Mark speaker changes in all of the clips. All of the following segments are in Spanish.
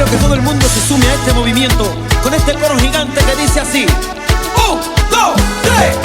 Speaker 1: quiero que todo el mundo se sume a este movimiento con este coro gigante que dice así: 1, 2, 3.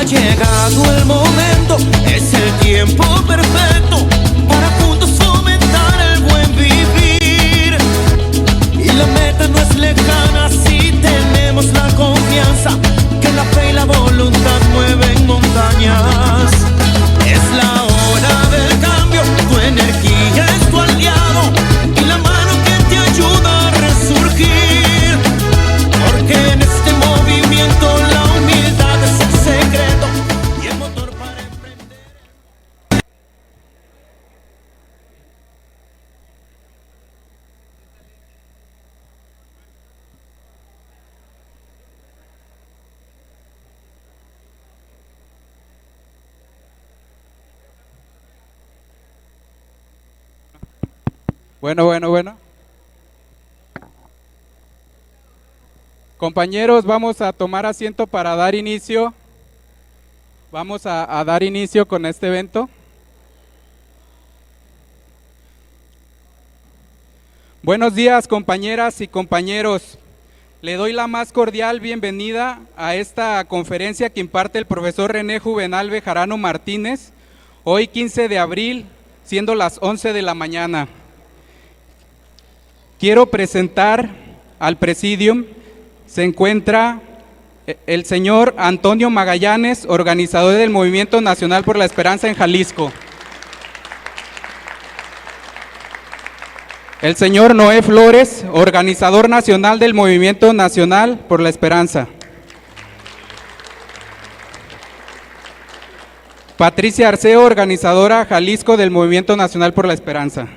Speaker 1: Llegado el momento, es el tiempo perfecto para juntos fomentar el buen vivir. Y la meta no es lejana si tenemos la confianza que la fe y la voluntad mueven montañas. Es la hora del cambio, tu energía es tu aliado y la mano que te ayuda a resurgir. Porque en este movimiento la humildad es el secreto y el motor para emprender.
Speaker 2: Bueno. Compañeros, vamos a tomar asiento para dar inicio. Vamos a dar inicio con este evento. Buenos días, compañeras y compañeros. Le doy la más cordial bienvenida a esta conferencia que imparte el profesor René Juvenal Bejarano Martínez, hoy 15 de abril, siendo las 11 de la mañana. Quiero presentar al presidium. Se encuentra el señor Antonio Magallanes, organizador del Movimiento Nacional por la Esperanza en Jalisco. El señor Noé Flores, organizador nacional del Movimiento Nacional por la Esperanza. Patricia Arceo, organizadora Jalisco del Movimiento Nacional por la Esperanza.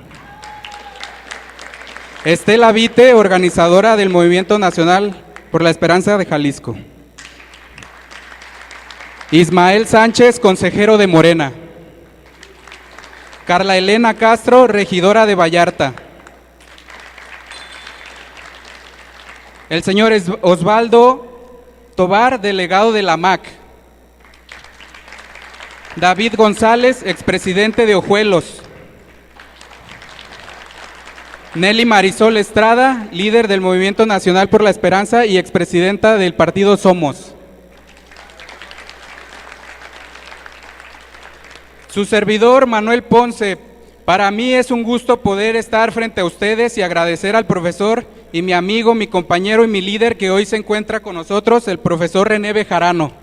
Speaker 2: Estela Vite, organizadora del Movimiento Nacional por la Esperanza de Jalisco. Ismael Sánchez, consejero de Morena. Carla Elena Castro, regidora de Vallarta. El señor Osvaldo Tobar, delegado de la MAC. David González, expresidente de Ojuelos. Nelly Marisol Estrada, líder del Movimiento Nacional por la Esperanza y expresidenta del partido Somos. Su servidor, Manuel Ponce. Para mí es un gusto poder estar frente a ustedes y agradecer al profesor y mi amigo, mi compañero y mi líder que hoy se encuentra con nosotros, el profesor René Bejarano.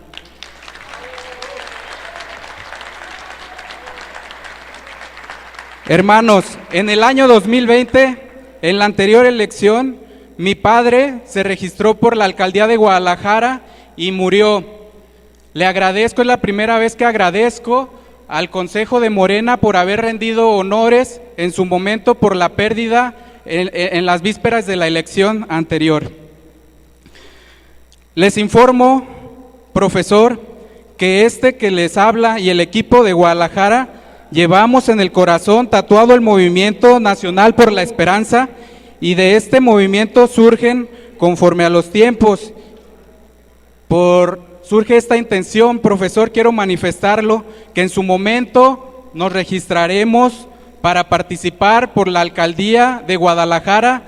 Speaker 2: Hermanos, en el año 2020, en la anterior elección, mi padre se registró por la alcaldía de Guadalajara y murió. Le agradezco, es la primera vez que agradezco al Consejo de Morena por haber rendido honores en su momento por la pérdida en las vísperas de la elección anterior. Les informo, profesor, que que les habla y el equipo de Guadalajara llevamos en el corazón tatuado el Movimiento Nacional por la Esperanza y de este movimiento surgen, conforme a los tiempos, surge esta intención, profesor, quiero manifestarlo, que en su momento nos registraremos para participar por la alcaldía de Guadalajara,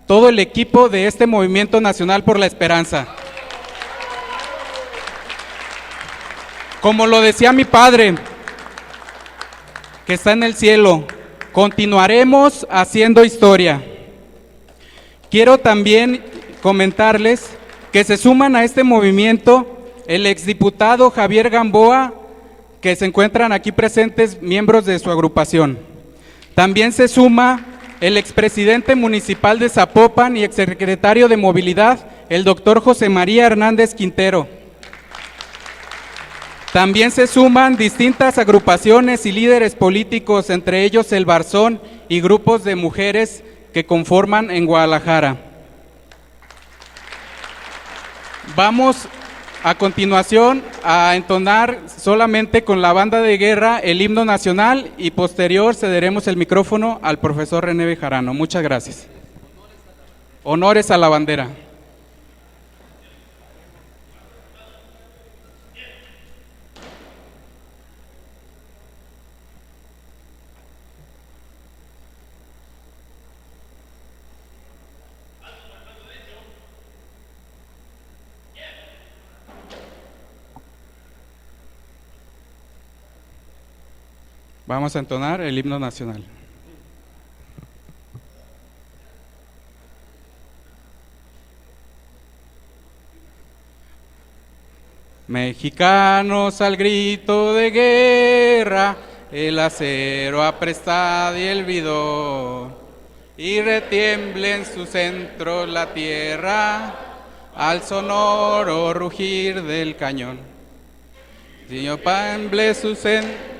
Speaker 2: todo el equipo de este Movimiento Nacional por la Esperanza. Como lo decía mi padre, que está en el cielo, continuaremos haciendo historia. Quiero también comentarles que se suman a este movimiento el exdiputado Javier Gamboa, que se encuentran aquí presentes miembros de su agrupación. También se suma el expresidente municipal de Zapopan y exsecretario de Movilidad, el doctor José María Hernández Quintero. También se suman distintas agrupaciones y líderes políticos, entre ellos el Barzón y grupos de mujeres que conforman en Guadalajara. Vamos a continuación a entonar solamente con la banda de guerra el himno nacional y posterior cederemos el micrófono al profesor René Bejarano. Muchas gracias. Honores a la bandera. Vamos a entonar el himno nacional. Mexicanos al grito de guerra, el acero aprestad y el bridón, y retiemble en su centro la tierra, al sonoro rugir del cañón. Señor, tiemble su centro.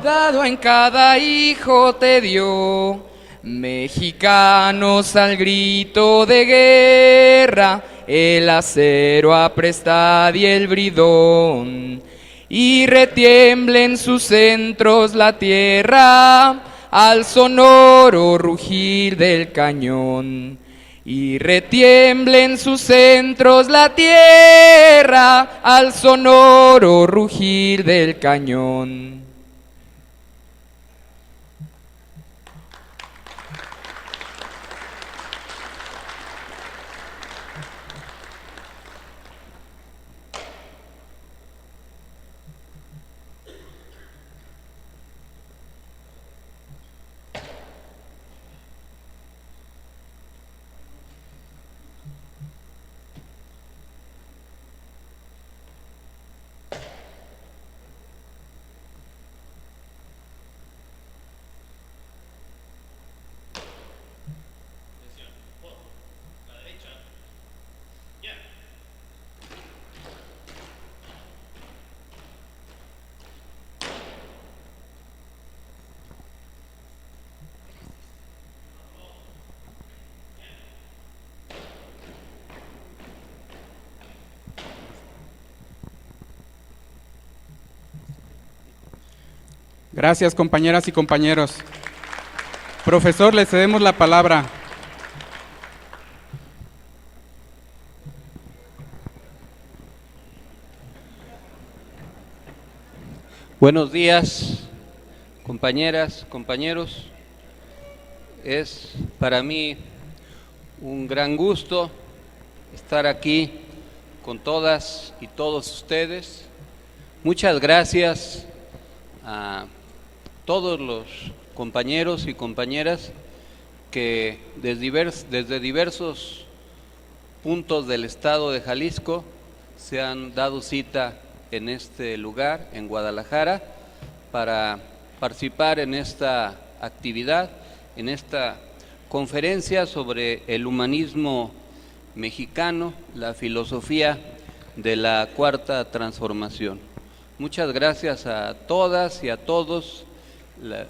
Speaker 3: Dado en cada hijo te dio, mexicanos al grito de guerra, el acero aprestad y el bridón, y retiemble en sus centros la tierra, al sonoro rugir del cañón. Y retiemble en sus centros la tierra, al sonoro rugir del cañón.
Speaker 2: Gracias, compañeras y compañeros. Profesor, le cedemos la palabra.
Speaker 4: Buenos días, compañeras, compañeros. Es para mí un gran gusto estar aquí con todas y todos ustedes. Muchas gracias a todos los compañeros y compañeras que desde diversos puntos del estado de Jalisco se han dado cita en este lugar, en Guadalajara, para participar en esta actividad, en esta conferencia sobre el humanismo mexicano, la filosofía de la Cuarta Transformación. Muchas gracias a todas y a todos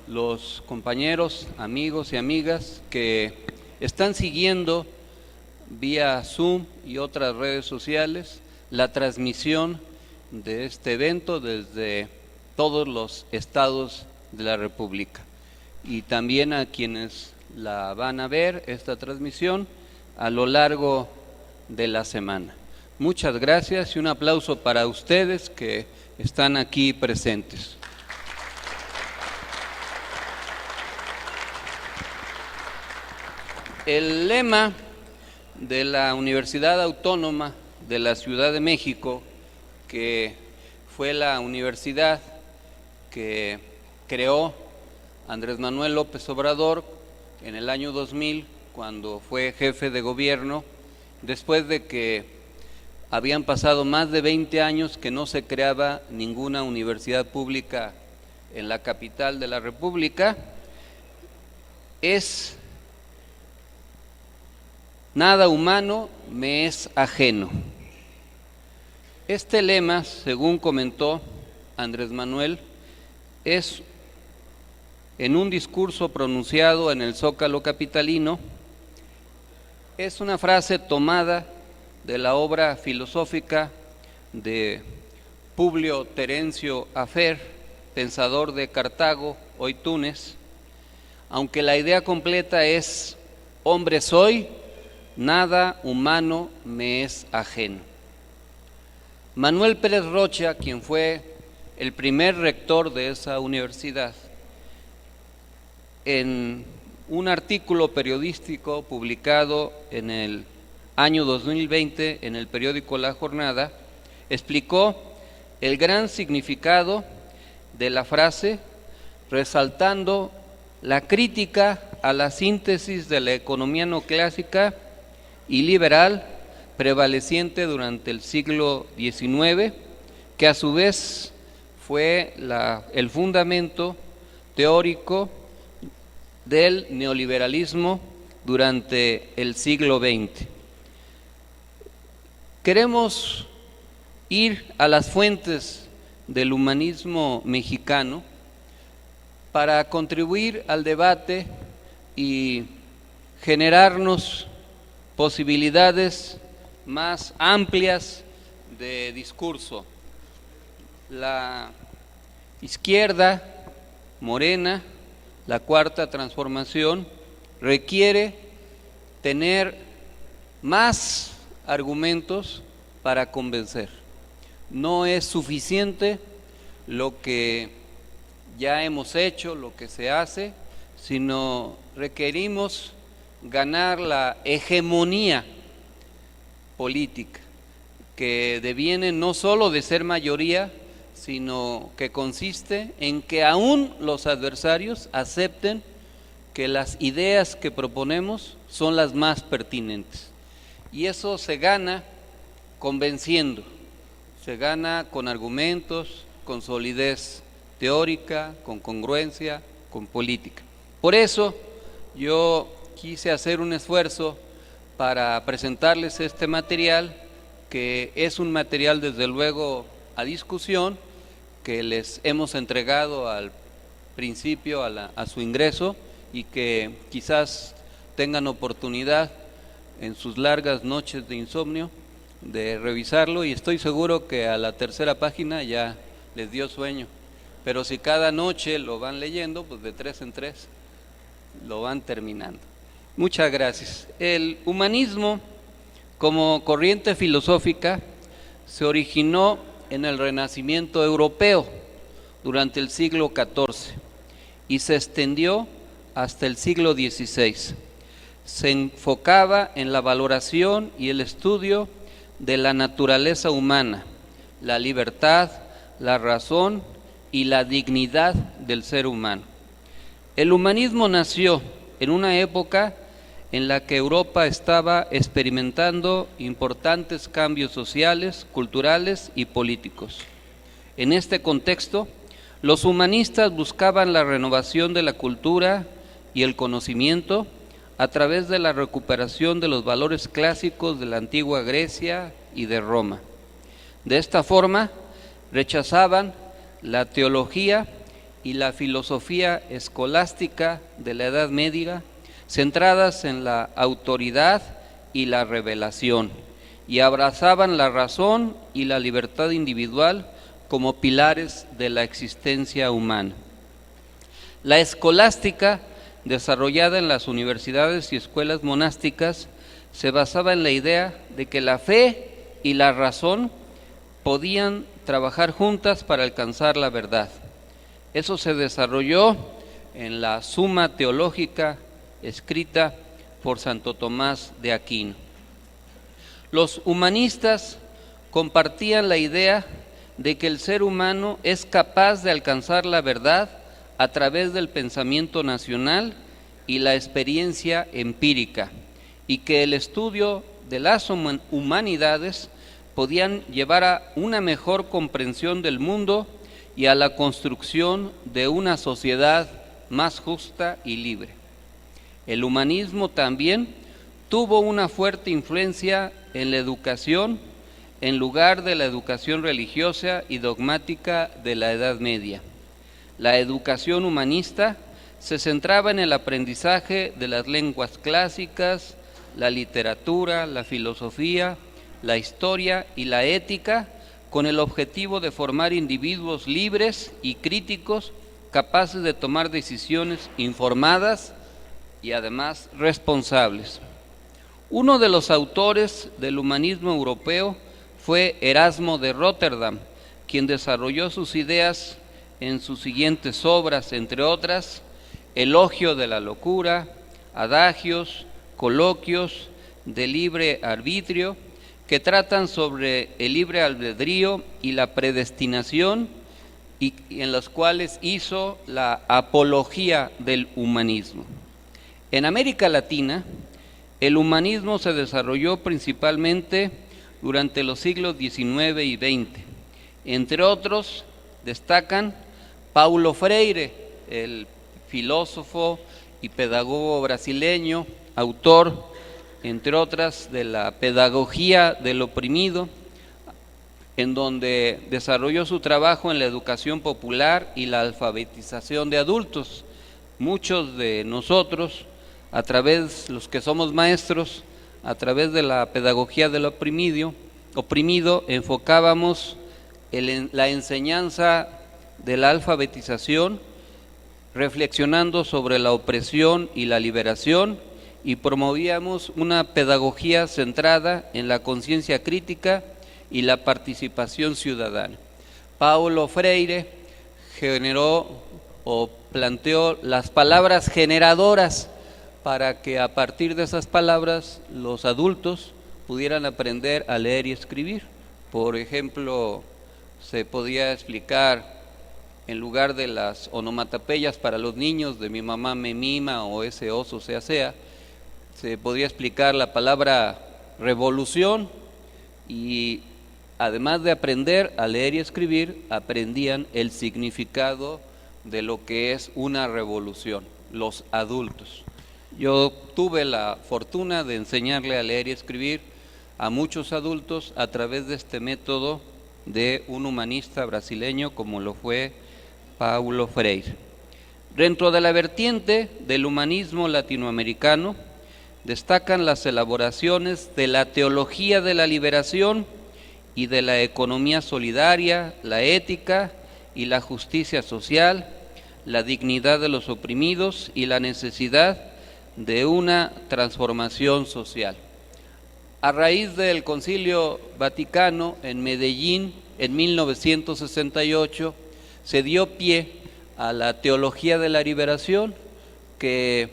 Speaker 4: los compañeros, amigos y amigas que están siguiendo vía Zoom y otras redes sociales la transmisión de este evento desde todos los estados de la República, y también a quienes la van a ver esta transmisión a lo largo de la semana. Muchas gracias y un aplauso para ustedes que están aquí presentes. El lema de la Universidad Autónoma de la Ciudad de México, que fue la universidad que creó Andrés Manuel López Obrador en el año 2000, cuando fue jefe de gobierno, después de que habían pasado más de 20 años que no se creaba ninguna universidad pública en la capital de la República, es: nada humano me es ajeno. Este lema, según comentó Andrés Manuel, es en un discurso pronunciado en el Zócalo capitalino. Es una frase tomada de la obra filosófica de Publio Terencio Afer, pensador de Cartago, hoy Túnez, aunque la idea completa es: hombre soy, nada humano me es ajeno. Manuel Pérez Rocha, quien fue el primer rector de esa universidad, en un artículo periodístico publicado en el año 2020 en el periódico La Jornada, explicó el gran significado de la frase, resaltando la crítica a la síntesis de la economía neoclásica y liberal prevaleciente durante el siglo XIX, que a su vez fue el fundamento teórico del neoliberalismo durante el siglo XX. Queremos ir a las fuentes del humanismo mexicano para contribuir al debate y generarnos posibilidades más amplias de discurso. La izquierda morena, la Cuarta Transformación, requiere tener más argumentos para convencer. No es suficiente lo que ya hemos hecho, lo que se hace, sino requerimos ganar la hegemonía política, que deviene no solo de ser mayoría, sino que consiste en que aún los adversarios acepten que las ideas que proponemos son las más pertinentes. Y eso se gana convenciendo, se gana con argumentos, con solidez teórica, con congruencia, con política. Por eso yo quise hacer un esfuerzo para presentarles este material, que es un material desde luego a discusión, que les hemos entregado al principio a su ingreso y que quizás tengan oportunidad en sus largas noches de insomnio de revisarlo, y estoy seguro que a la tercera página ya les dio sueño, pero si cada noche lo van leyendo, pues de 3 en 3 lo van terminando. Muchas gracias. El humanismo como corriente filosófica se originó en el Renacimiento europeo durante el siglo XIV y se extendió hasta el siglo XVI. Se enfocaba en la valoración y el estudio de la naturaleza humana, la libertad, la razón y la dignidad del ser humano. El humanismo nació en una época en la que Europa estaba experimentando importantes cambios sociales, culturales y políticos. En este contexto, los humanistas buscaban la renovación de la cultura y el conocimiento a través de la recuperación de los valores clásicos de la antigua Grecia y de Roma. De esta forma, rechazaban la teología y la filosofía escolástica de la Edad Media, centradas en la autoridad y la revelación, y abrazaban la razón y la libertad individual como pilares de la existencia humana. La escolástica, desarrollada en las universidades y escuelas monásticas, se basaba en la idea de que la fe y la razón podían trabajar juntas para alcanzar la verdad. Eso se desarrolló en la Suma Teológica escrita por Santo Tomás de Aquino. Los humanistas compartían la idea de que el ser humano es capaz de alcanzar la verdad a través del pensamiento nacional y la experiencia empírica, y que el estudio de las humanidades podían llevar a una mejor comprensión del mundo y a la construcción de una sociedad más justa y libre. El humanismo también tuvo una fuerte influencia en la educación, en lugar de la educación religiosa y dogmática de la Edad Media. La educación humanista se centraba en el aprendizaje de las lenguas clásicas, la literatura, la filosofía, la historia y la ética, con el objetivo de formar individuos libres y críticos, capaces de tomar decisiones informadas y además responsables. Uno de los autores del humanismo europeo fue Erasmo de Róterdam, quien desarrolló sus ideas en sus siguientes obras, entre otras, Elogio de la locura, Adagios, Coloquios de libre arbitrio, que tratan sobre el libre albedrío y la predestinación, y en los cuales hizo la apología del humanismo. En América Latina, el humanismo se desarrolló principalmente durante los siglos XIX y XX. Entre otros, destacan Paulo Freire, el filósofo y pedagogo brasileño, autor, entre otras, de la Pedagogía del Oprimido, en donde desarrolló su trabajo en la educación popular y la alfabetización de adultos. Muchos de nosotros, a través, los que somos maestros, a través de la Pedagogía del Oprimido, enfocábamos la enseñanza de la alfabetización, reflexionando sobre la opresión y la liberación, y promovíamos una pedagogía centrada en la conciencia crítica y la participación ciudadana. Paulo Freire generó o planteó las palabras generadoras para que a partir de esas palabras los adultos pudieran aprender a leer y escribir. Por ejemplo, se podía explicar, en lugar de las onomatopeyas para los niños de mi mamá me mima o ese oso sea, se podía explicar la palabra revolución, y además de aprender a leer y escribir, aprendían el significado de lo que es una revolución, los adultos. Yo tuve la fortuna de enseñarle a leer y escribir a muchos adultos a través de este método de un humanista brasileño como lo fue Paulo Freire. Dentro de la vertiente del humanismo latinoamericano destacan las elaboraciones de la teología de la liberación y de la economía solidaria, la ética y la justicia social, la dignidad de los oprimidos y la necesidad de una transformación social. A raíz del Concilio Vaticano en Medellín en 1968 se dio pie a la teología de la liberación, que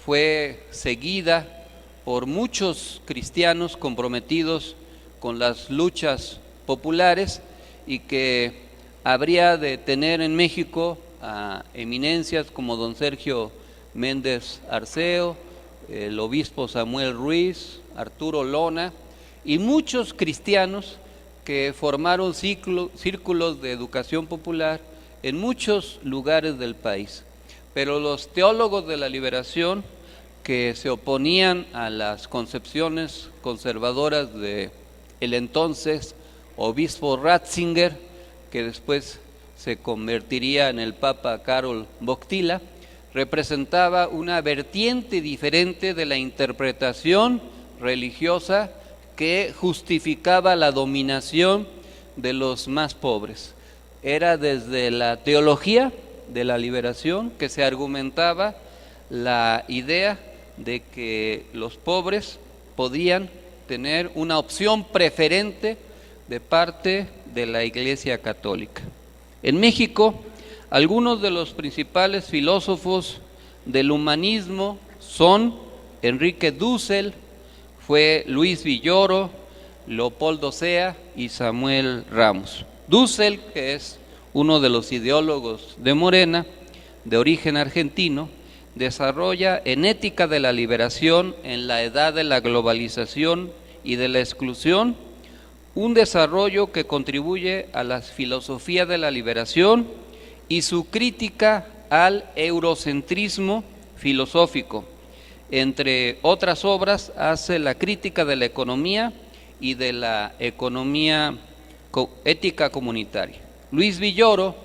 Speaker 4: fue seguida por muchos cristianos comprometidos con las luchas populares, y que habría de tener en México a eminencias como don Sergio Méndez Arceo, el obispo Samuel Ruiz, Arturo Lona y muchos cristianos que formaron círculos de educación popular en muchos lugares del país. Pero los teólogos de la liberación, que se oponían a las concepciones conservadoras de el entonces obispo Ratzinger, que después se convertiría en el Papa Karol Wojtyła, representaba una vertiente diferente de la interpretación religiosa que justificaba la dominación de los más pobres. Era desde la teología de la liberación que se argumentaba la idea de que los pobres podían tener una opción preferente de parte de la Iglesia Católica. En México, algunos de los principales filósofos del humanismo son Enrique Dussel, fue Luis Villoro, Leopoldo Sea y Samuel Ramos. Dussel, que es uno de los ideólogos de Morena, de origen argentino, desarrolla en Ética de la Liberación en la Edad de la Globalización y de la Exclusión un desarrollo que contribuye a la filosofía de la liberación y su crítica al eurocentrismo filosófico. Entre otras obras, hace la crítica de la economía y de la economía ética comunitaria. Luis Villoro,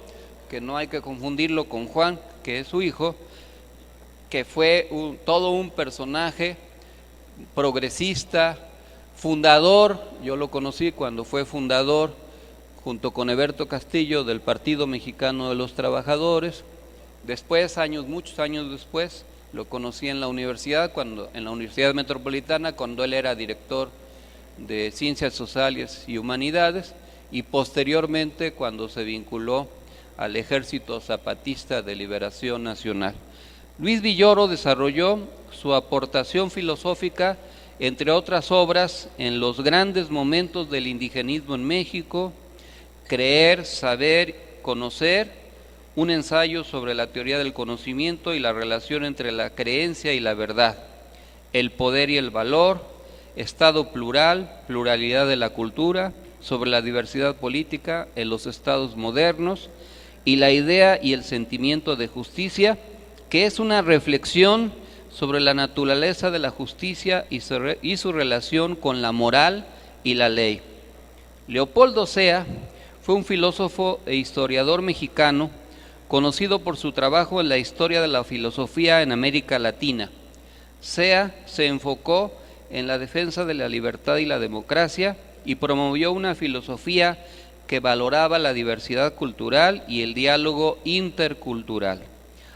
Speaker 4: que no hay que confundirlo con Juan, que es su hijo, que fue todo un personaje progresista, fundador, yo lo conocí cuando fue fundador, junto con Heberto Castillo, del Partido Mexicano de los Trabajadores. Después, muchos años después, lo conocí en la universidad, en la Universidad Metropolitana, cuando él era director de Ciencias Sociales y Humanidades, y posteriormente cuando se vinculó al Ejército Zapatista de Liberación Nacional. Luis Villoro desarrolló su aportación filosófica, entre otras obras, en los grandes momentos del indigenismo en México, Creer, Saber, Conocer, un ensayo sobre la teoría del conocimiento y la relación entre la creencia y la verdad, El poder y el valor, Estado plural, pluralidad de la cultura, sobre la diversidad política en los estados modernos, y la idea y el sentimiento de justicia, que es una reflexión sobre la naturaleza de la justicia y su relación con la moral y la ley. Leopoldo Sea fue un filósofo e historiador mexicano conocido por su trabajo en la historia de la filosofía en América Latina. Sea se enfocó en la defensa de la libertad y la democracia y promovió una filosofía que valoraba la diversidad cultural y el diálogo intercultural.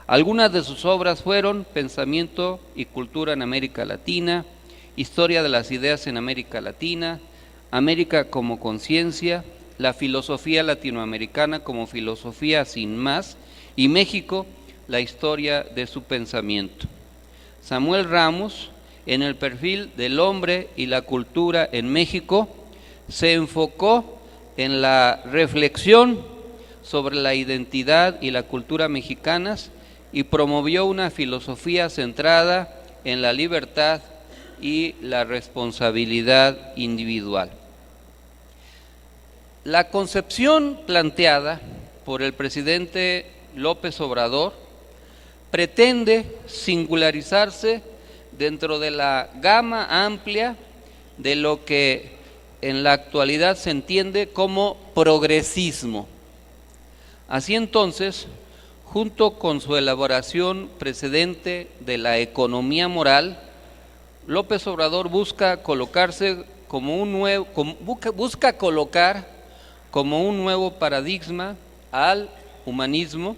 Speaker 4: Algunas de sus obras fueron Pensamiento y cultura en América Latina, Historia de las ideas en América Latina, América como conciencia, la filosofía latinoamericana como filosofía sin más, y México, la historia de su pensamiento. Samuel Ramos, en el perfil del hombre y la cultura en México, se enfocó en la reflexión sobre la identidad y la cultura mexicanas y promovió una filosofía centrada en la libertad y la responsabilidad individual. La concepción planteada por el presidente López Obrador pretende singularizarse dentro de la gama amplia de lo que en la actualidad se entiende como progresismo. Así entonces, junto con su elaboración precedente de la economía moral, López Obrador busca colocar como un nuevo paradigma al humanismo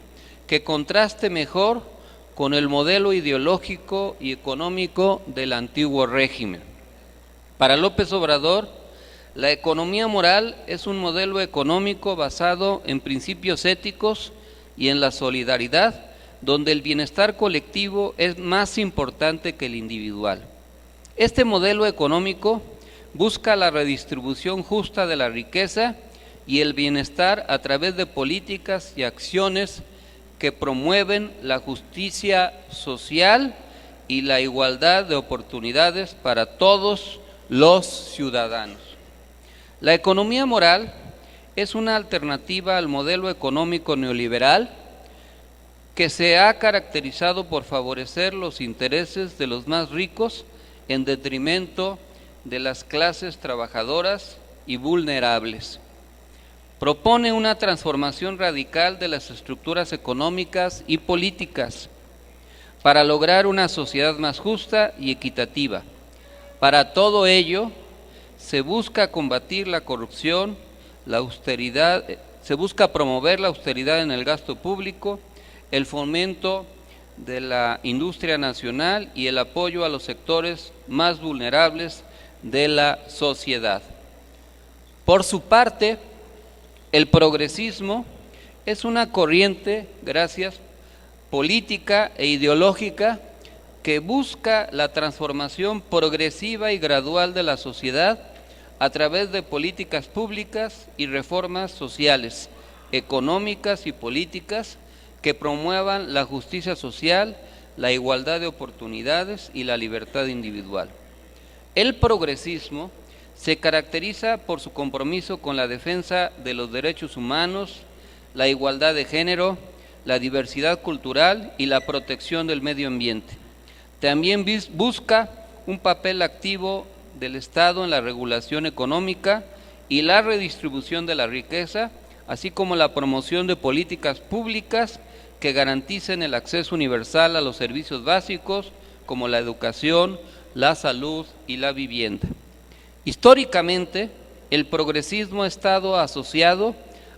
Speaker 4: que contraste mejor con el modelo ideológico y económico del antiguo régimen. Para López Obrador, la economía moral es un modelo económico basado en principios éticos y en la solidaridad, donde el bienestar colectivo es más importante que el individual. Este modelo económico busca la redistribución justa de la riqueza y el bienestar a través de políticas y acciones que promueven la justicia social y la igualdad de oportunidades para todos los ciudadanos. La economía moral es una alternativa al modelo económico neoliberal que se ha caracterizado por favorecer los intereses de los más ricos en detrimento de las clases trabajadoras y vulnerables. Propone una transformación radical de las estructuras económicas y políticas para lograr una sociedad más justa y equitativa. Para todo ello, se busca combatir la corrupción, la austeridad, se busca promover la austeridad en el gasto público, el fomento de la industria nacional y el apoyo a los sectores más vulnerables de la sociedad. Por su parte, el progresismo es una corriente, política e ideológica que busca la transformación progresiva y gradual de la sociedad a través de políticas públicas y reformas sociales, económicas y políticas que promuevan la justicia social, la igualdad de oportunidades y la libertad individual. El progresismo se caracteriza por su compromiso con la defensa de los derechos humanos, la igualdad de género, la diversidad cultural y la protección del medio ambiente. También busca un papel activo del Estado en la regulación económica y la redistribución de la riqueza, así como la promoción de políticas públicas que garanticen el acceso universal a los servicios básicos como la educación, la salud y la vivienda. Históricamente, el progresismo ha estado asociado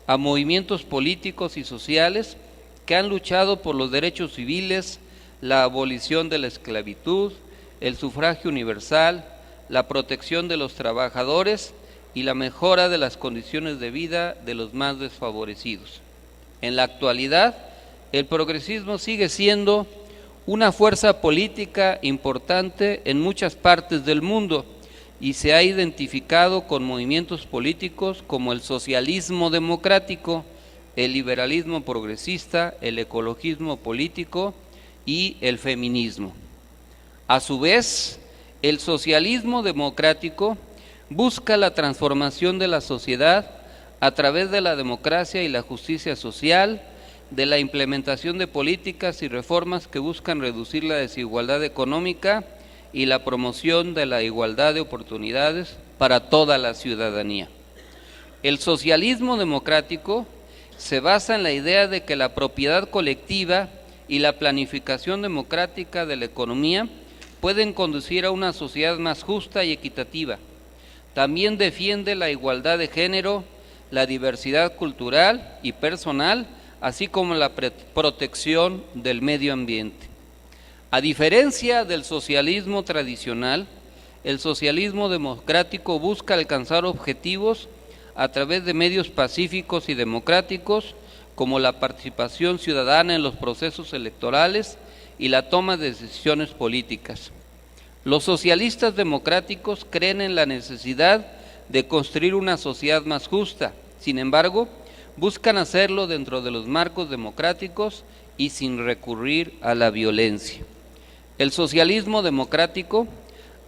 Speaker 4: a movimientos políticos y sociales que han luchado por los derechos civiles, la abolición de la esclavitud, el sufragio universal, la protección de los trabajadores y la mejora de las condiciones de vida de los más desfavorecidos. En la actualidad, el progresismo sigue siendo una fuerza política importante en muchas partes del mundo y se ha identificado con movimientos políticos como el socialismo democrático, el liberalismo progresista, el ecologismo político y el feminismo. A su vez, el socialismo democrático busca la transformación de la sociedad a través de la democracia y la justicia social, de la implementación de políticas y reformas que buscan reducir la desigualdad económica y la promoción de la igualdad de oportunidades para toda la ciudadanía. El socialismo democrático se basa en la idea de que la propiedad colectiva y la planificación democrática de la economía pueden conducir a una sociedad más justa y equitativa. También defiende la igualdad de género, la diversidad cultural y personal, así como la protección del medio ambiente. A diferencia del socialismo tradicional, el socialismo democrático busca alcanzar objetivos a través de medios pacíficos y democráticos, como la participación ciudadana en los procesos electorales y la toma de decisiones políticas. Los socialistas democráticos creen en la necesidad de construir una sociedad más justa. Sin embargo, buscan hacerlo dentro de los marcos democráticos y sin recurrir a la violencia. El socialismo democrático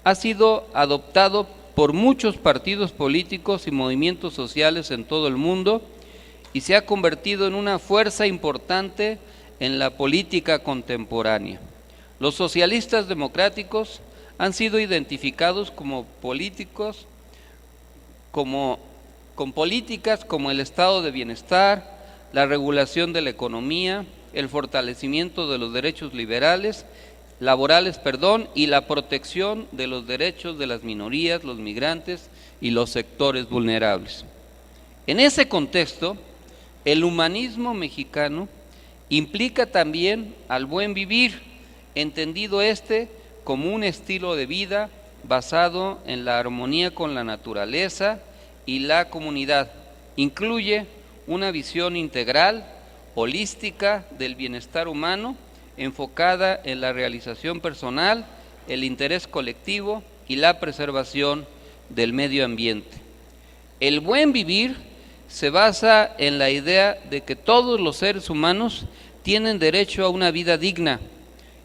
Speaker 4: ha sido adoptado por muchos partidos políticos y movimientos sociales en todo el mundo y se ha convertido en una fuerza importante en la política contemporánea. Los socialistas democráticos han sido identificados como políticos, con políticas como el estado de bienestar, la regulación de la economía, el fortalecimiento de los derechos laborales y la protección de los derechos de las minorías, los migrantes y los sectores vulnerables. En ese contexto, el humanismo mexicano implica también al buen vivir, entendido como un estilo de vida basado en la armonía con la naturaleza y la comunidad. Incluye una visión integral, holística del bienestar humano, enfocada en la realización personal, el interés colectivo y la preservación del medio ambiente. El buen vivir se basa en la idea de que todos los seres humanos tienen derecho a una vida digna,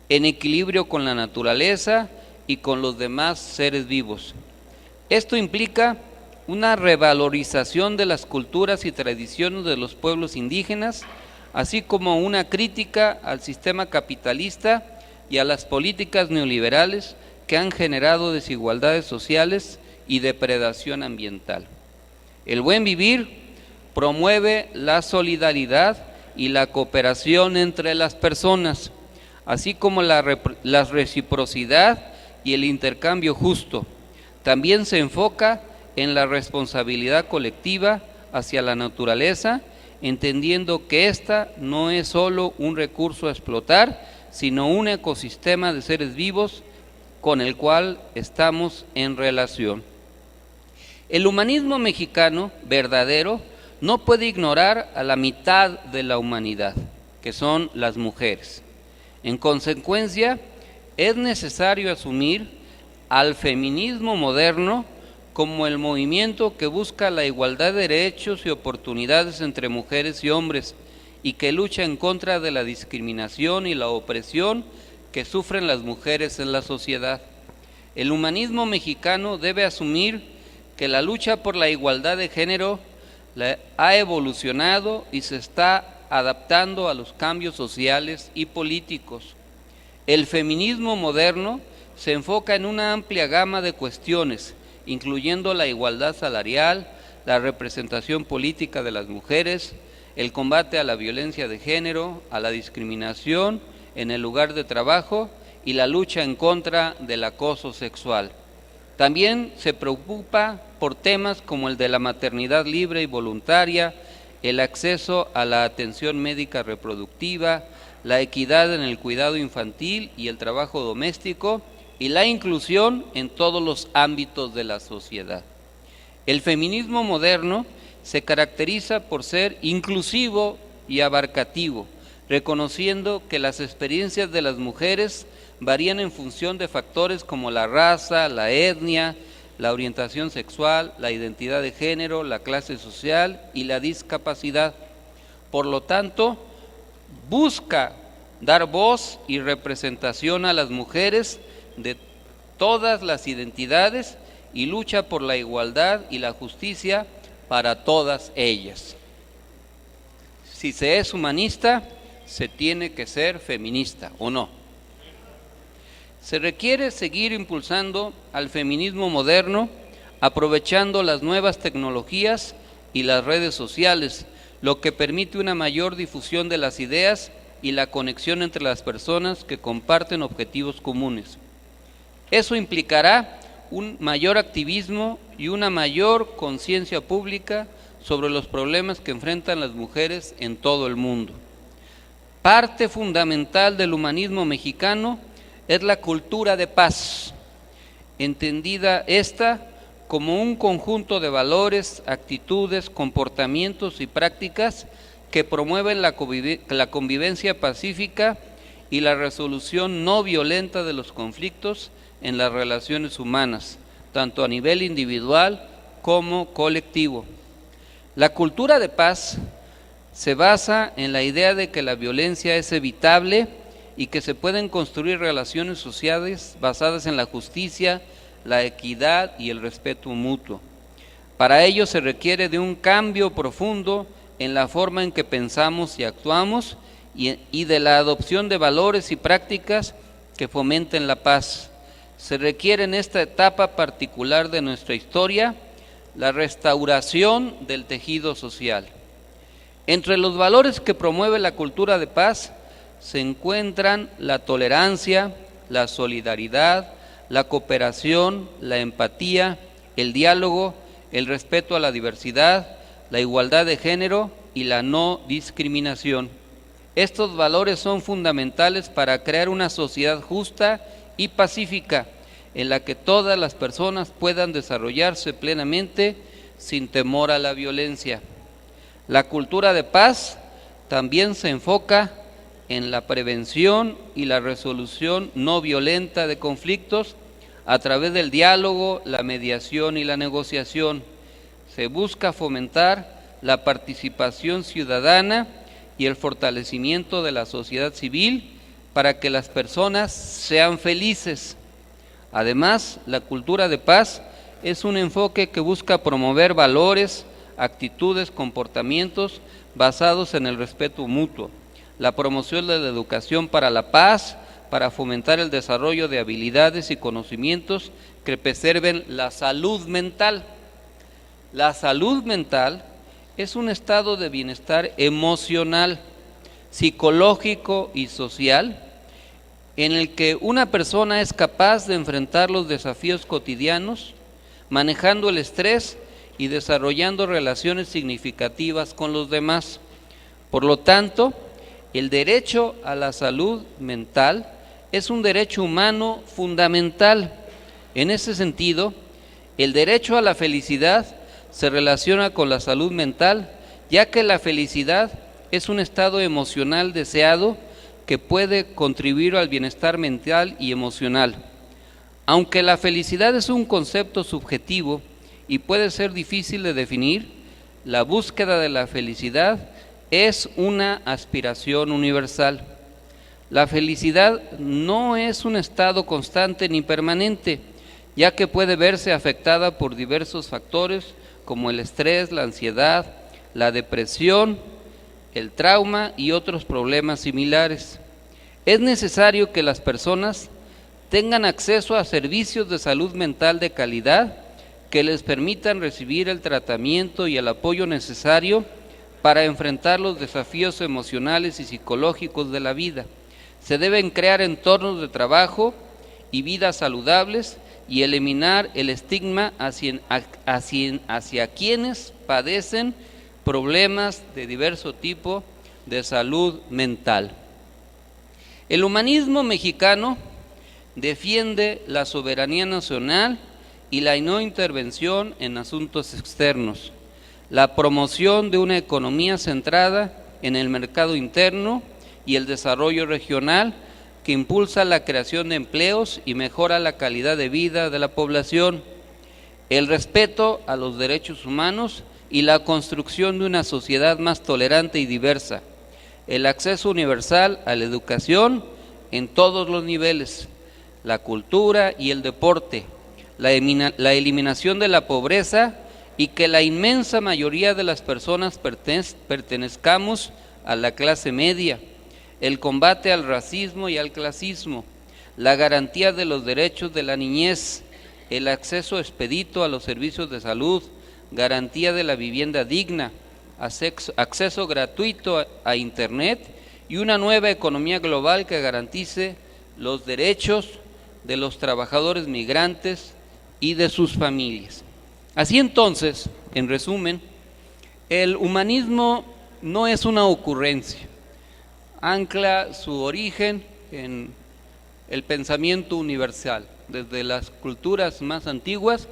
Speaker 4: en equilibrio con la naturaleza y con los demás seres vivos. Esto implica una revalorización de las culturas y tradiciones de los pueblos indígenas, así como una crítica al sistema capitalista y a las políticas neoliberales que han generado desigualdades sociales y depredación ambiental. El buen vivir promueve la solidaridad y la cooperación entre las personas, así como la reciprocidad y el intercambio justo. También se enfoca en la responsabilidad colectiva hacia la naturaleza, entendiendo que ésta no es solo un recurso a explotar, sino un ecosistema de seres vivos con el cual estamos en relación. El humanismo mexicano verdadero no puede ignorar a la mitad de la humanidad, que son las mujeres. En consecuencia, es necesario asumir al feminismo moderno como el movimiento que busca la igualdad de derechos y oportunidades entre mujeres y hombres y que lucha en contra de la discriminación y la opresión que sufren las mujeres en la sociedad. El humanismo mexicano debe asumir que la lucha por la igualdad de género ha evolucionado y se está adaptando a los cambios sociales y políticos. El feminismo moderno se enfoca en una amplia gama de cuestiones, incluyendo la igualdad salarial, la representación política de las mujeres, el combate a la violencia de género, a la discriminación en el lugar de trabajo y la lucha en contra del acoso sexual. También se preocupa por temas como el de la maternidad libre y voluntaria, el acceso a la atención médica reproductiva, la equidad en el cuidado infantil y el trabajo doméstico y la inclusión en todos los ámbitos de la sociedad. El feminismo moderno se caracteriza por ser inclusivo y abarcativo, reconociendo que las experiencias de las mujeres varían en función de factores como la raza, la etnia, la orientación sexual, la identidad de género, la clase social y la discapacidad. Por lo tanto, busca dar voz y representación a las mujeres de todas las identidades y lucha por la igualdad y la justicia para todas ellas. Si se es humanista, se tiene que ser feminista, ¿o no? Se requiere seguir impulsando al feminismo moderno, aprovechando las nuevas tecnologías y las redes sociales, lo que permite una mayor difusión de las ideas y la conexión entre las personas que comparten objetivos comunes. Eso implicará un mayor activismo y una mayor conciencia pública sobre los problemas que enfrentan las mujeres en todo el mundo. Parte fundamental del humanismo mexicano es la cultura de paz, entendida esta como un conjunto de valores, actitudes, comportamientos y prácticas que promueven la convivencia pacífica y la resolución no violenta de los conflictos en las relaciones humanas, tanto a nivel individual como colectivo. La cultura de paz se basa en la idea de que la violencia es evitable y que se pueden construir relaciones sociales basadas en la justicia, la equidad y el respeto mutuo. Para ello se requiere de un cambio profundo en la forma en que pensamos y actuamos y de la adopción de valores y prácticas que fomenten la paz. Se requiere en esta etapa particular de nuestra historia la restauración del tejido social. Entre los valores que promueve la cultura de paz se encuentran la tolerancia, la solidaridad, la cooperación, la empatía, el diálogo, el respeto a la diversidad, la igualdad de género y la no discriminación. Estos valores son fundamentales para crear una sociedad justa y pacífica, en la que todas las personas puedan desarrollarse plenamente sin temor a la violencia. La cultura de paz también se enfoca en la prevención y la resolución no violenta de conflictos a través del diálogo, la mediación y la negociación. Se busca fomentar la participación ciudadana y el fortalecimiento de la sociedad civil para que las personas sean felices. Además, la cultura de paz es un enfoque que busca promover valores, actitudes, comportamientos basados en el respeto mutuo, la promoción de la educación para la paz, para fomentar el desarrollo de habilidades y conocimientos que preserven la salud mental. La salud mental es un estado de bienestar emocional, psicológico y social en el que una persona es capaz de enfrentar los desafíos cotidianos, manejando el estrés y desarrollando relaciones significativas con los demás. Por lo tanto, el derecho a la salud mental es un derecho humano fundamental. En ese sentido, el derecho a la felicidad se relaciona con la salud mental, ya que la felicidad es un estado emocional deseado que puede contribuir al bienestar mental y emocional. Aunque la felicidad es un concepto subjetivo y puede ser difícil de definir, la búsqueda de la felicidad es una aspiración universal. La felicidad no es un estado constante ni permanente, ya que puede verse afectada por diversos factores como el estrés, la ansiedad, la depresión, el trauma y otros problemas similares. Es necesario que las personas tengan acceso a servicios de salud mental de calidad que les permitan recibir el tratamiento y el apoyo necesario para enfrentar los desafíos emocionales y psicológicos de la vida. Se deben crear entornos de trabajo y vidas saludables y eliminar el estigma hacia quienes padecen problemas de diverso tipo de salud mental. El humanismo mexicano defiende la soberanía nacional y la no intervención en asuntos externos, la promoción de una economía centrada en el mercado interno y el desarrollo regional que impulsa la creación de empleos y mejora la calidad de vida de la población, el respeto a los derechos humanos y la construcción de una sociedad más tolerante y diversa, el acceso universal a la educación en todos los niveles, la cultura y el deporte, la eliminación de la pobreza y que la inmensa mayoría de las personas pertenezcamos a la clase media, el combate al racismo y al clasismo, la garantía de los derechos de la niñez, el acceso expedito a los servicios de salud, garantía de la vivienda digna, acceso gratuito a Internet y una nueva economía global que garantice los derechos de los trabajadores migrantes y de sus familias. Así entonces, en resumen, el humanismo no es una ocurrencia, ancla su origen en el pensamiento universal, desde las culturas más antiguas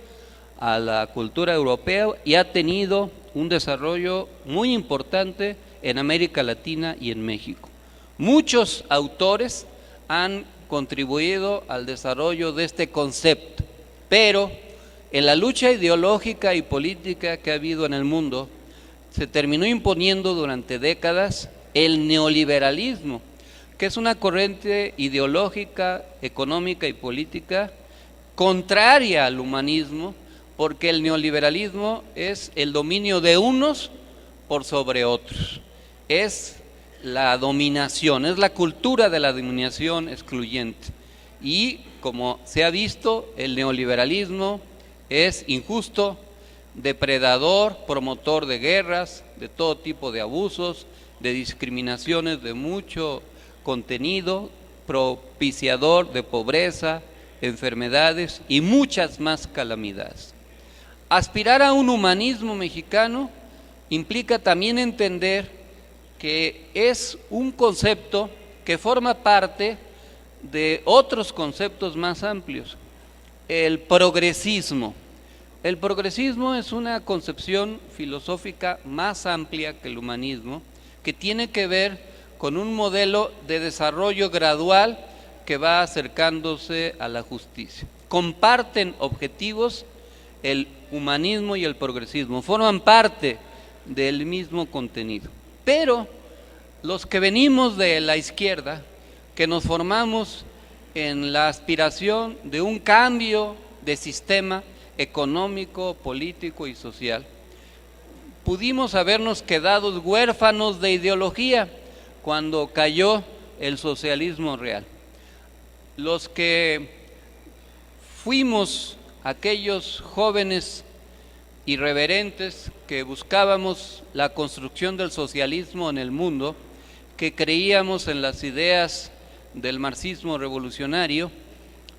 Speaker 4: a la cultura europea, y ha tenido un desarrollo muy importante en América Latina y en México. Muchos autores han contribuido al desarrollo de este concepto, pero en la lucha ideológica y política que ha habido en el mundo, se terminó imponiendo durante décadas el neoliberalismo, que es una corriente ideológica, económica y política contraria al humanismo, porque el neoliberalismo es el dominio de unos por sobre otros, es la dominación, es la cultura de la dominación excluyente. Y como se ha visto, el neoliberalismo es injusto, depredador, promotor de guerras, de todo tipo de abusos, de discriminaciones de mucho contenido, propiciador de pobreza, enfermedades y muchas más calamidades. Aspirar a un humanismo mexicano implica también entender que es un concepto que forma parte de otros conceptos más amplios. El progresismo. El progresismo es una concepción filosófica más amplia que el humanismo, que tiene que ver con un modelo de desarrollo gradual que va acercándose a la justicia. Comparten objetivos el humanismo y el progresismo, forman parte del mismo contenido. Pero los que venimos de la izquierda, que nos formamos en la aspiración de un cambio de sistema económico, político y social, pudimos habernos quedado huérfanos de ideología cuando cayó el socialismo real. Los que fuimos aquellos jóvenes irreverentes que buscábamos la construcción del socialismo en el mundo, que creíamos en las ideas del marxismo revolucionario,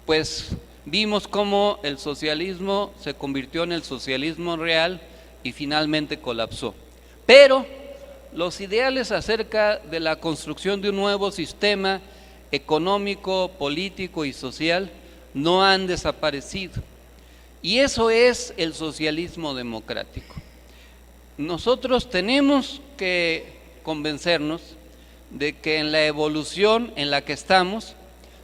Speaker 4: pues vimos cómo el socialismo se convirtió en el socialismo real y finalmente colapsó. Pero los ideales acerca de la construcción de un nuevo sistema económico, político y social no han desaparecido. Y eso es el socialismo democrático. Nosotros tenemos que convencernos de que en la evolución en la que estamos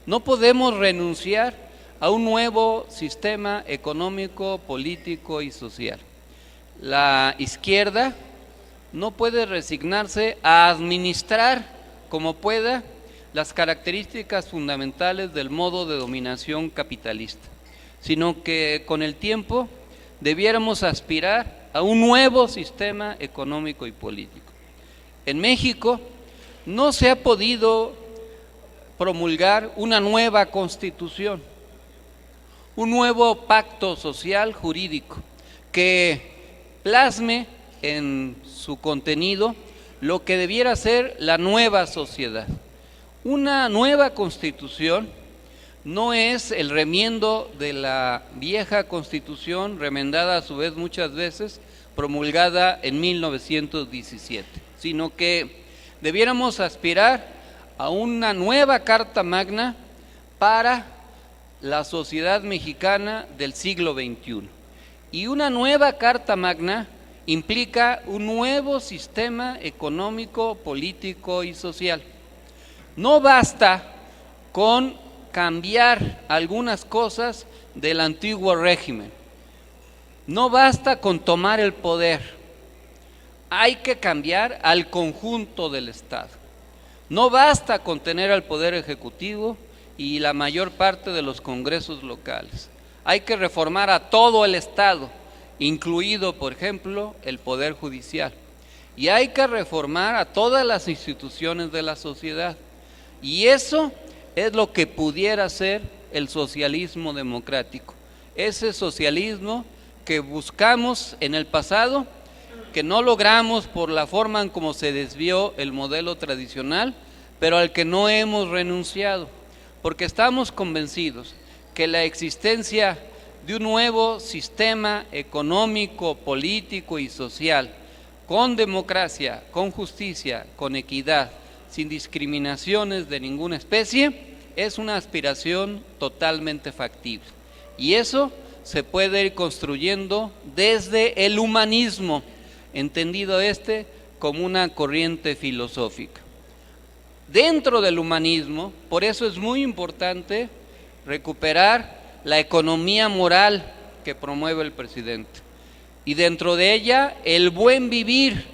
Speaker 4: no podemos renunciar a un nuevo sistema económico, político y social. La izquierda no puede resignarse a administrar como pueda las características fundamentales del modo de dominación capitalista, sino que con el tiempo debiéramos aspirar a un nuevo sistema económico y político. En México no se ha podido promulgar una nueva constitución, un nuevo pacto social jurídico que plasme en su contenido lo que debiera ser la nueva sociedad. Una nueva constitución no es el remiendo de la vieja constitución, remendada a su vez muchas veces, promulgada en 1917, sino que debiéramos aspirar a una nueva Carta Magna para la sociedad mexicana del siglo XXI. Y una nueva Carta Magna implica un nuevo sistema económico, político y social. No basta con cambiar algunas cosas del antiguo régimen. No basta con tomar el poder. Hay que cambiar al conjunto del Estado. No basta con tener al Poder Ejecutivo y la mayor parte de los congresos locales. Hay que reformar a todo el Estado, incluido, por ejemplo, el Poder Judicial. Y hay que reformar a todas las instituciones de la sociedad. Y eso es lo que pudiera ser el socialismo democrático. Ese socialismo que buscamos en el pasado, que no logramos por la forma en cómo se desvió el modelo tradicional, pero al que no hemos renunciado, porque estamos convencidos que la existencia de un nuevo sistema económico, político y social, con democracia, con justicia, con equidad, sin discriminaciones de ninguna especie, es una aspiración totalmente factible. Y eso se puede ir construyendo desde el humanismo, entendido como una corriente filosófica. Dentro del humanismo, por eso es muy importante recuperar la economía moral que promueve el presidente. Y dentro de ella, el buen vivir,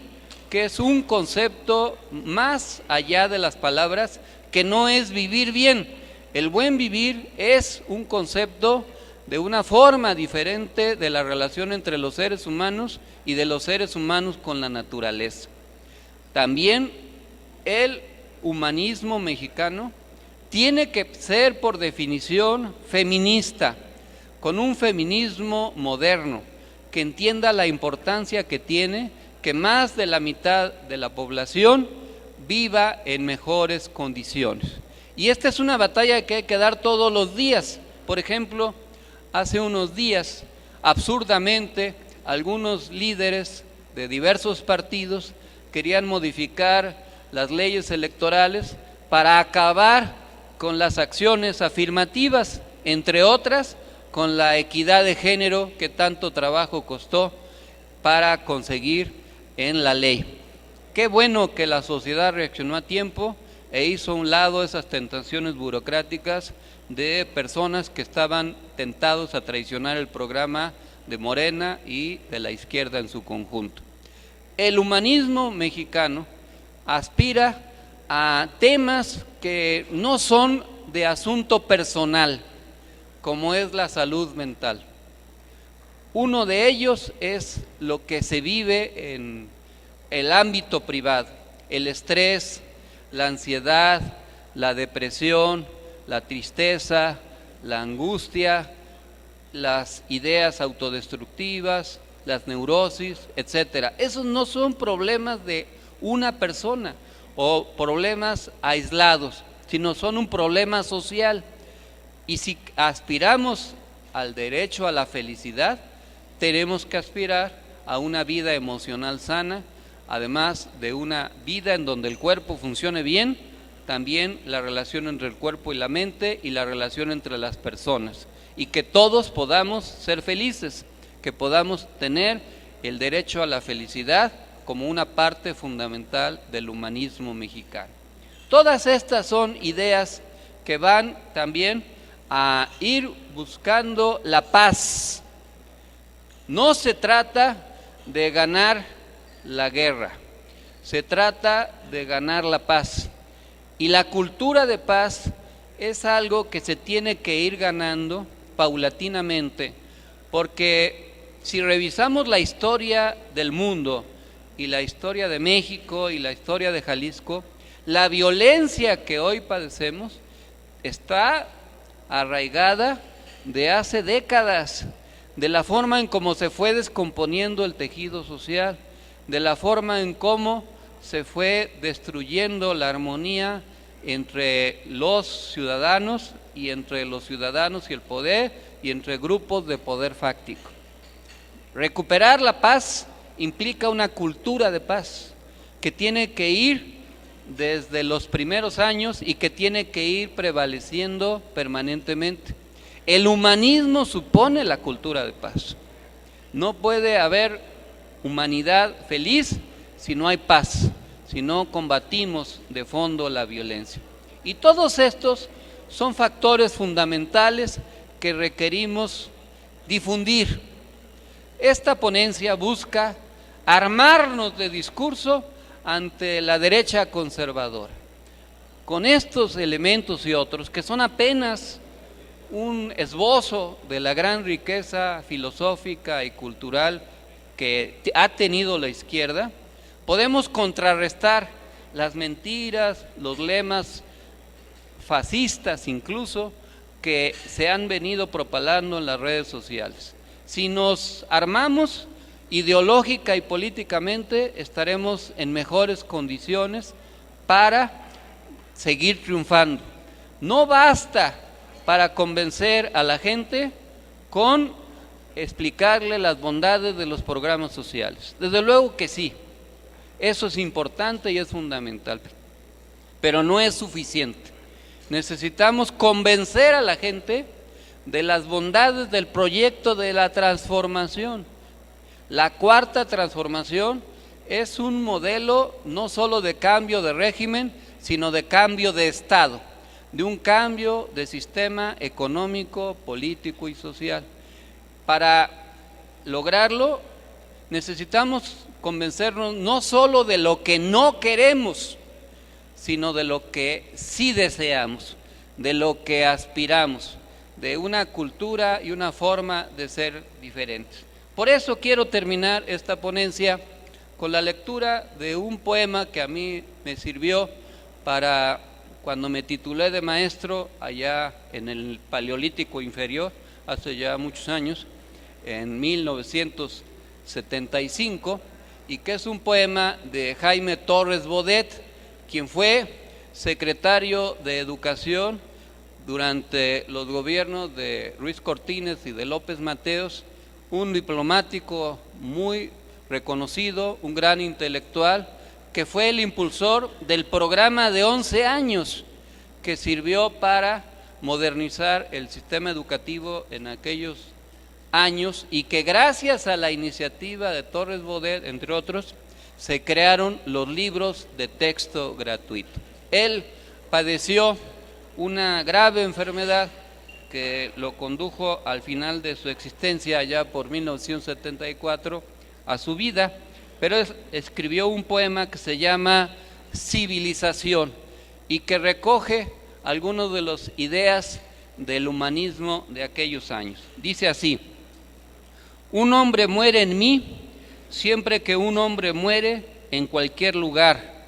Speaker 4: que es un concepto más allá de las palabras, que no es vivir bien. El buen vivir es un concepto de una forma diferente de la relación entre los seres humanos y de los seres humanos con la naturaleza. También el humanismo mexicano tiene que ser por definición feminista, con un feminismo moderno, que entienda la importancia que tiene que más de la mitad de la población viva en mejores condiciones. Y esta es una batalla que hay que dar todos los días. Por ejemplo, hace unos días, absurdamente, algunos líderes de diversos partidos querían modificar las leyes electorales para acabar con las acciones afirmativas, entre otras, con la equidad de género que tanto trabajo costó para conseguir en la ley. Qué bueno que la sociedad reaccionó a tiempo e hizo a un lado esas tentaciones burocráticas de personas que estaban tentados a traicionar el programa de Morena y de la izquierda en su conjunto. El humanismo mexicano aspira a temas que no son de asunto personal, como es la salud mental. Uno de ellos es lo que se vive en el ámbito privado, el estrés, la ansiedad, la depresión, la tristeza, la angustia, las ideas autodestructivas, las neurosis, etcétera. Esos no son problemas de una persona o problemas aislados, sino son un problema social. Y si aspiramos al derecho a la felicidad, tenemos que aspirar a una vida emocional sana, además de una vida en donde el cuerpo funcione bien, también la relación entre el cuerpo y la mente y la relación entre las personas, y que todos podamos ser felices, que podamos tener el derecho a la felicidad como una parte fundamental del humanismo mexicano. Todas estas son ideas que van también a ir buscando la paz. No se trata de ganar la guerra, se trata de ganar la paz. Y la cultura de paz es algo que se tiene que ir ganando paulatinamente, porque si revisamos la historia del mundo y la historia de México y la historia de Jalisco, la violencia que hoy padecemos está arraigada de hace décadas, de la forma en cómo se fue descomponiendo el tejido social, de la forma en cómo se fue destruyendo la armonía entre los ciudadanos y entre los ciudadanos y el poder y entre grupos de poder fáctico. Recuperar la paz implica una cultura de paz que tiene que ir desde los primeros años y que tiene que ir prevaleciendo permanentemente. El humanismo supone la cultura de paz. No puede haber humanidad feliz si no hay paz, si no combatimos de fondo la violencia. Y todos estos son factores fundamentales que requerimos difundir. Esta ponencia busca armarnos de discurso ante la derecha conservadora. Con estos elementos y otros, que son apenas un esbozo de la gran riqueza filosófica y cultural que ha tenido la izquierda, podemos contrarrestar las mentiras, los lemas fascistas incluso, que se han venido propalando en las redes sociales. Si nos armamos ideológica y políticamente, estaremos en mejores condiciones para seguir triunfando. No basta para convencer a la gente con explicarle las bondades de los programas sociales. Desde luego que sí, eso es importante y es fundamental, pero no es suficiente. Necesitamos convencer a la gente de las bondades del proyecto de la transformación. La cuarta transformación es un modelo no solo de cambio de régimen, sino de cambio de Estado, de un cambio de sistema económico, político y social. Para lograrlo necesitamos convencernos no solo de lo que no queremos, sino de lo que sí deseamos, de lo que aspiramos, de una cultura y una forma de ser diferentes. Por eso quiero terminar esta ponencia con la lectura de un poema que a mí me sirvió para cuando me titulé de maestro allá en el Paleolítico Inferior, hace ya muchos años, en 1975, y que es un poema de Jaime Torres Bodet, quien fue secretario de Educación durante los gobiernos de Ruiz Cortines y de López Mateos, un diplomático muy reconocido, un gran intelectual, que fue el impulsor del programa de 11 años que sirvió para modernizar el sistema educativo en aquellos años y que gracias a la iniciativa de Torres Bodet, entre otros, se crearon los libros de texto gratuito. Él padeció una grave enfermedad que lo condujo al final de su existencia, allá por 1974, a su vida, pero escribió un poema que se llama Civilización y que recoge algunas de las ideas del humanismo de aquellos años. Dice así: un hombre muere en mí siempre que un hombre muere en cualquier lugar,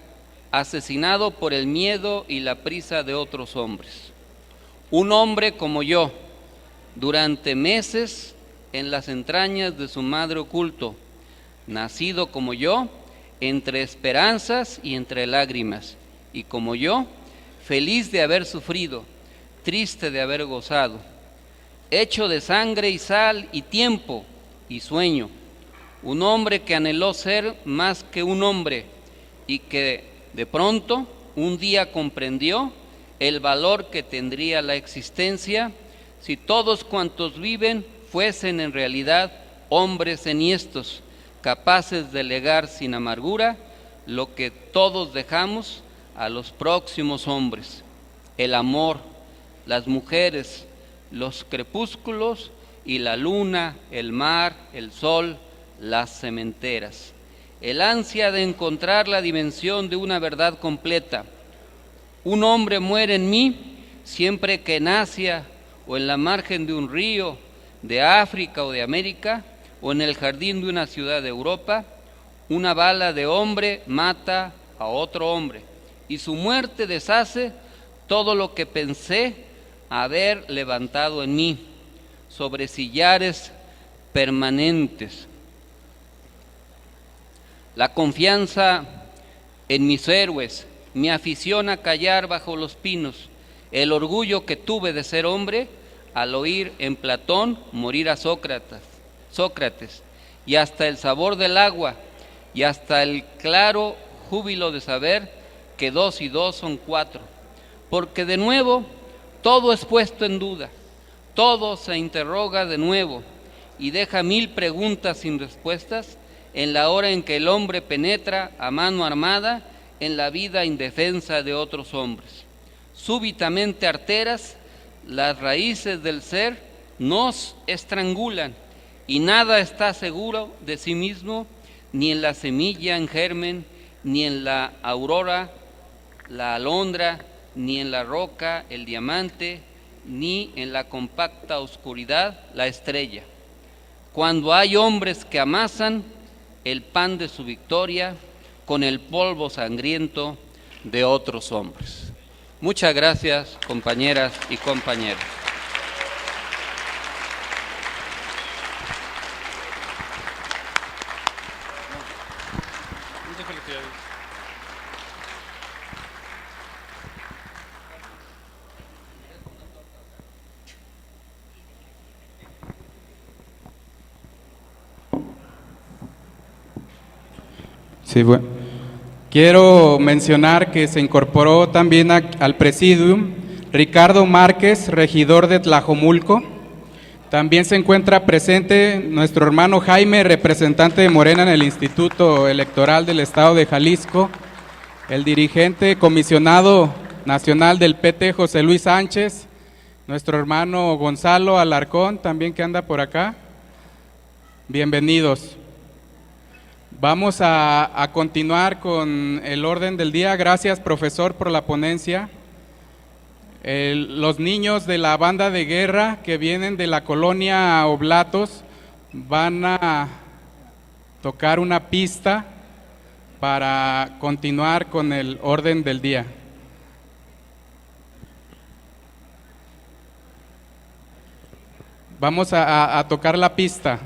Speaker 4: asesinado por el miedo y la prisa de otros hombres. Un hombre como yo, durante meses en las entrañas de su madre oculto, nacido como yo, entre esperanzas y entre lágrimas, y como yo, feliz de haber sufrido, triste de haber gozado, hecho de sangre y sal y tiempo y sueño, un hombre que anheló ser más que un hombre y que de pronto un día comprendió el valor que tendría la existencia si todos cuantos viven fuesen en realidad hombres enhiestos, capaces de legar sin amargura lo que todos dejamos a los próximos hombres: el amor, las mujeres, los crepúsculos y la luna, el mar, el sol, las sementeras. El ansia de encontrar la dimensión de una verdad completa. Un hombre muere en mí siempre que en Asia o en la margen de un río, de África o de América, o en el jardín de una ciudad de Europa, una bala de hombre mata a otro hombre, y su muerte deshace todo lo que pensé haber levantado en mí, sobre sillares permanentes. La confianza en mis héroes, mi afición a callar bajo los pinos, el orgullo que tuve de ser hombre al oír en Platón morir a Sócrates, y hasta el sabor del agua, y hasta el claro júbilo de saber que 2 y 2 son 4, porque de nuevo todo es puesto en duda, todo se interroga de nuevo y deja 1000 preguntas sin respuestas en la hora en que el hombre penetra a mano armada en la vida indefensa de otros hombres. Súbitamente arteras, las raíces del ser nos estrangulan y nada está seguro de sí mismo, ni en la semilla en germen, ni en la aurora, la alondra, ni en la roca, el diamante, ni en la compacta oscuridad, la estrella. Cuando hay hombres que amasan el pan de su victoria con el polvo sangriento de otros hombres. Muchas gracias, compañeras y compañeros.
Speaker 2: Muchas felicidades. Sí, bueno. Quiero mencionar que se incorporó también al Presidium Ricardo Márquez, regidor de Tlajomulco. También se encuentra presente nuestro hermano Jaime, representante de Morena en el Instituto Electoral del Estado de Jalisco, el dirigente comisionado nacional del PT, José Luis Sánchez, nuestro hermano Gonzalo Alarcón, también que anda por acá. Bienvenidos. Vamos a continuar con el orden del día. Gracias, profesor, por la ponencia. Los niños de la banda de guerra que vienen de la colonia Oblatos van a tocar una pista para continuar con el orden del día. Vamos a tocar la pista.